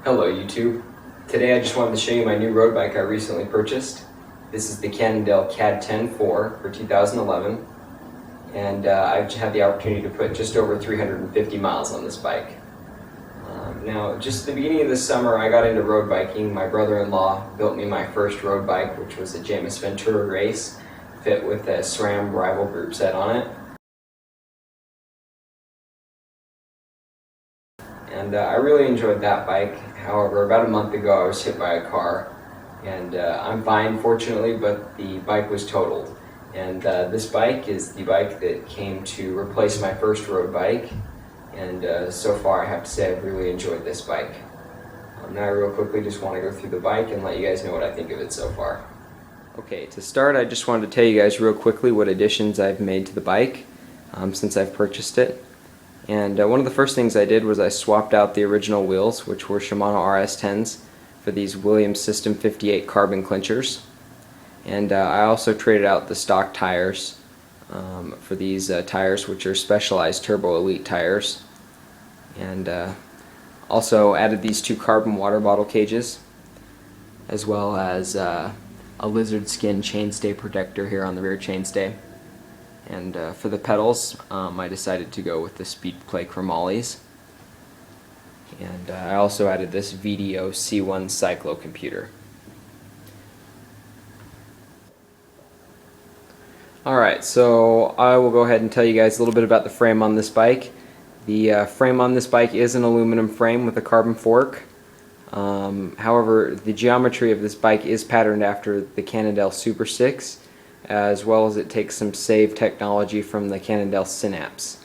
Hello YouTube. Today I just wanted to show you my new road bike I recently purchased. This is the Cannondale Caad10 for 2011, and I've had the opportunity to put just over 350 miles on this bike. Now, just at the beginning of this summer I got into road biking. My brother-in-law built me my first road bike, which was a Jamis Ventura race, fit with a SRAM rival group set on it. And I really enjoyed that bike. However, about a month ago I was hit by a car, and I'm fine fortunately, but the bike was totaled. And this bike is the bike that came to replace my first road bike, and so far I have to say I've really enjoyed this bike. Now I real quickly just want to go through the bike and let you guys know what I think of it so far. Okay, to start I just wanted to tell you guys real quickly what additions I've made to the bike since I've purchased it. And one of the first things I did was I swapped out the original wheels, which were Shimano RS10s, for these Williams System 58 carbon clinchers. And I also traded out the stock tires for these tires, which are Specialized Turbo Elite tires. And also added these two carbon water bottle cages, as well as a lizard skin chainstay protector here on the rear chainstay. And for the pedals, I decided to go with the Speedplay chromolyes. And I also added this VDO C1 Cyclo computer. Alright, so I will go ahead and tell you guys a little bit about the frame on this bike. The frame on this bike is an aluminum frame with a carbon fork. However, the geometry of this bike is patterned after the Cannondale Super 6, as well as it takes some save technology from the Cannondale Synapse.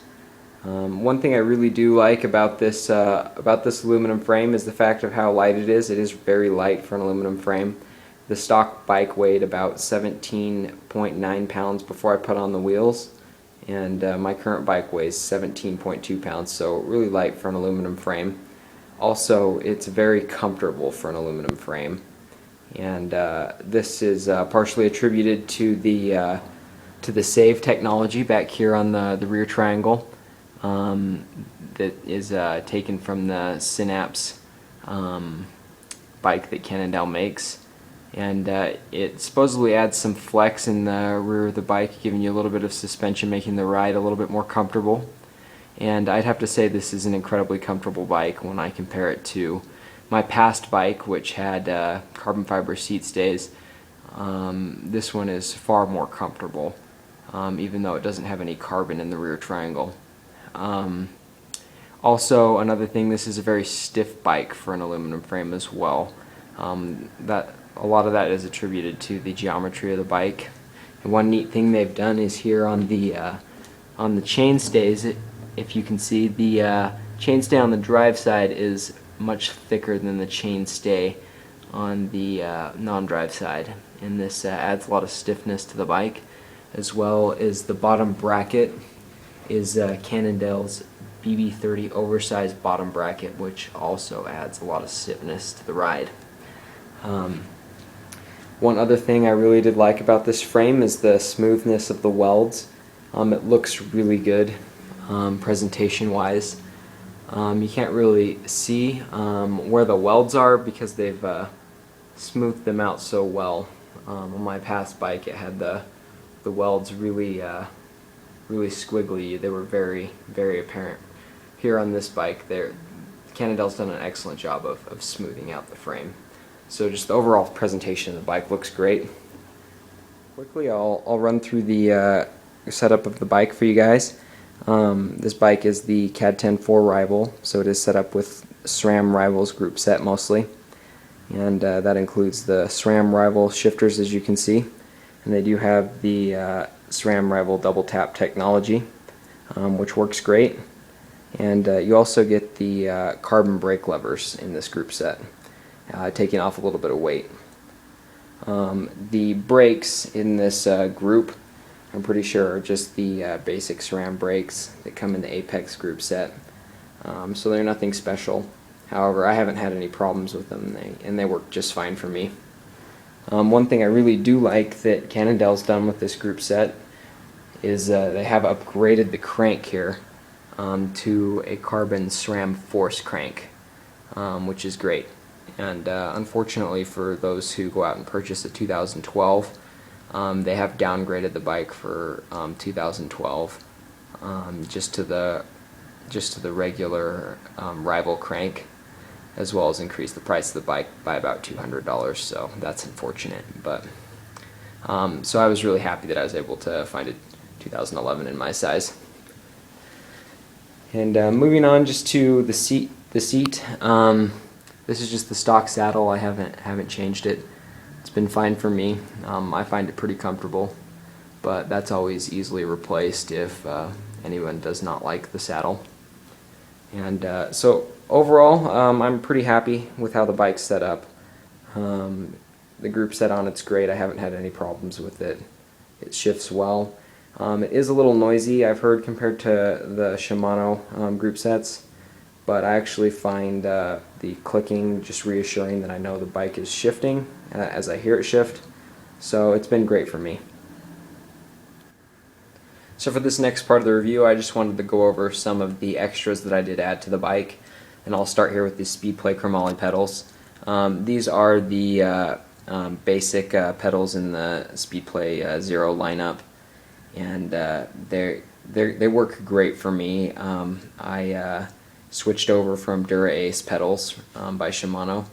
One thing I really do like about this aluminum frame is the fact of how light it is. It is very light for an aluminum frame. The stock bike weighed about 17.9 pounds before I put on the wheels, and my current bike weighs 17.2 pounds, so really light for an aluminum frame. Also, it's very comfortable for an aluminum frame. And this is partially attributed to the save technology back here on the rear triangle that is taken from the Synapse bike that Cannondale makes. And it supposedly adds some flex in the rear of the bike, giving you a little bit of suspension, making the ride a little bit more comfortable. And I'd have to say this is an incredibly comfortable bike when I compare it to my past bike, which had carbon fiber seat stays. This one is far more comfortable, even though it doesn't have any carbon in the rear triangle. Also, another thing, this is a very stiff bike for an aluminum frame as well. A lot of that is attributed to the geometry of the bike. And one neat thing they've done is here on the chainstays, if you can see, the chainstay on the drive side is much thicker than the chainstay on the non-drive side, and this adds a lot of stiffness to the bike, as well as the bottom bracket is Cannondale's BB30 oversized bottom bracket, which also adds a lot of stiffness to the ride. One other thing I really did like about this frame is the smoothness of the welds. It looks really good presentation wise. You can't really see where the welds are because they've smoothed them out so well. On my past bike it had the welds really squiggly. They were very, very apparent. Here on this bike, Cannondale's done an excellent job of smoothing out the frame. So just the overall presentation of the bike looks great. Quickly I'll run through the setup of the bike for you guys. This bike is the Caad10 rival, so it is set up with SRAM rivals group set mostly, and that includes the SRAM rival shifters, as you can see, and they do have the SRAM rival double tap technology, which works great, and you also get the carbon brake levers in this group set, taking off a little bit of weight. The brakes in this group, I'm pretty sure, are just the basic SRAM brakes that come in the Apex group set. So they're nothing special. However, I haven't had any problems with them, and they work just fine for me. One thing I really do like that Cannondale's done with this group set is they have upgraded the crank here to a carbon SRAM force crank. which is great. And unfortunately for those who go out and purchase a 2012, they have downgraded the bike for 2012 just to the regular rival crank, as well as increase the price of the bike by about $200. So that's unfortunate. But so I was really happy that I was able to find a 2011 in my size. And moving on just to the seat. This is just the stock saddle. I haven't changed it. It's been fine for me. I find it pretty comfortable, but that's always easily replaced if anyone does not like the saddle. And so overall, I'm pretty happy with how the bike's set up. The group set on it's great. I haven't had any problems with it. It shifts well. It is a little noisy, I've heard, compared to the Shimano group sets. But I actually find the clicking just reassuring that I know the bike is shifting as I hear it shift. So it's been great for me. So for this next part of the review, I just wanted to go over some of the extras that I did add to the bike. And I'll start here with the Speedplay chromoly pedals. These are the basic pedals in the Speedplay Zero lineup. And they work great for me. I switched over from Dura Ace pedals by Shimano,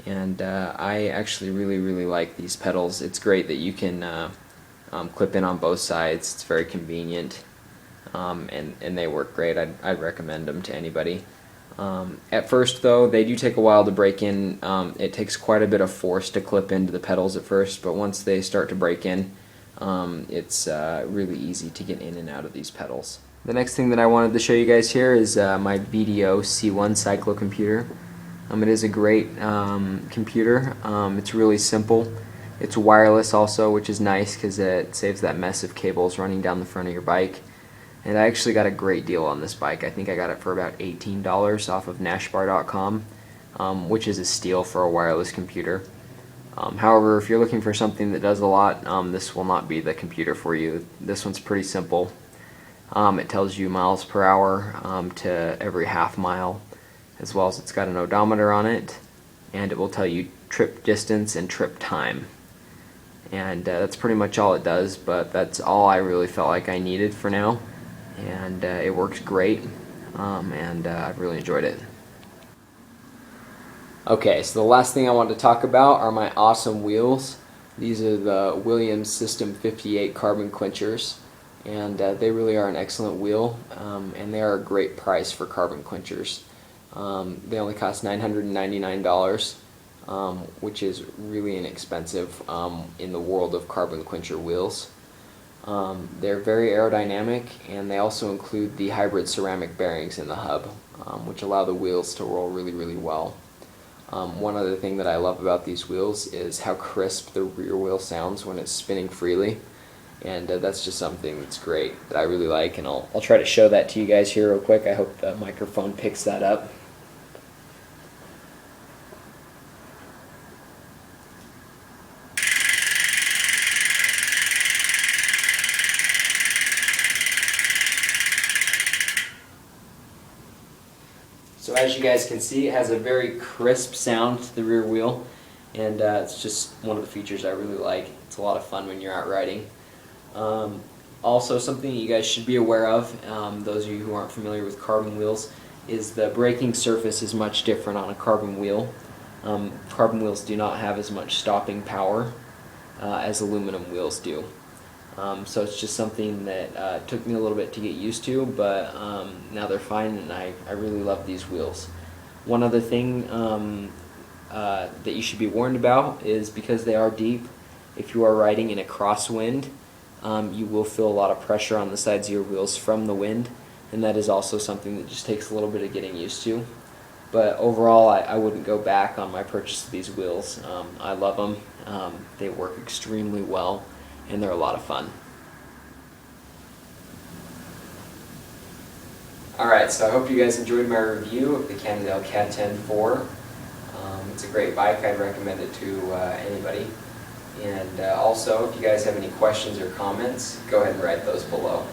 and I actually really like these pedals. It's great that you can clip in on both sides. It's very convenient, and they work great. I'd recommend them to anybody. At first though, they do take a while to break in. It takes quite a bit of force to clip into the pedals at first, but once they start to break in, it's really easy to get in and out of these pedals. The next thing that I wanted to show you guys here is my VDO C1 cyclo computer. It is a great computer. It's really simple. It's wireless also, which is nice because it saves that mess of cables running down the front of your bike. And I actually got a great deal on this bike. I think I got it for about $18 off of nashbar.com, which is a steal for a wireless computer. However, if you're looking for something that does a lot, this will not be the computer for you. This one's pretty simple. It tells you miles per hour to every half mile, as well as it's got an odometer on it, and it will tell you trip distance and trip time. And that's pretty much all it does, but that's all I really felt like I needed for now. And it works great, and I've really enjoyed it. Okay, so the last thing I want to talk about are my awesome wheels. These are the Williams System 58 carbon clinchers, and they really are an excellent wheel, and they are a great price for carbon clinchers. They only cost $999, which is really inexpensive in the world of carbon clincher wheels. They're very aerodynamic, and they also include the hybrid ceramic bearings in the hub, which allow the wheels to roll really well. One other thing that I love about these wheels is how crisp the rear wheel sounds when it's spinning freely, and that's just something that's great that I really like, and I'll try to show that to you guys here real quick. I hope the microphone picks that up. So as you guys can see, it has a very crisp sound to the rear wheel, and it's just one of the features I really like. It's a lot of fun when you're out riding. Also, something you guys should be aware of, those of you who aren't familiar with carbon wheels, is the braking surface is much different on a carbon wheel. Carbon wheels do not have as much stopping power as aluminum wheels do. So it's just something that took me a little bit to get used to, but now they're fine, and I really love these wheels. One other thing that you should be warned about is because they are deep, if you are riding in a crosswind, you will feel a lot of pressure on the sides of your wheels from the wind, and that is also something that just takes a little bit of getting used to. But overall, I wouldn't go back on my purchase of these wheels. I love them. They work extremely well, and they're a lot of fun. Alright, so I hope you guys enjoyed my review of the Cannondale Caad10 4. It's a great bike. I'd recommend it to anybody. And also, if you guys have any questions or comments, go ahead and write those below.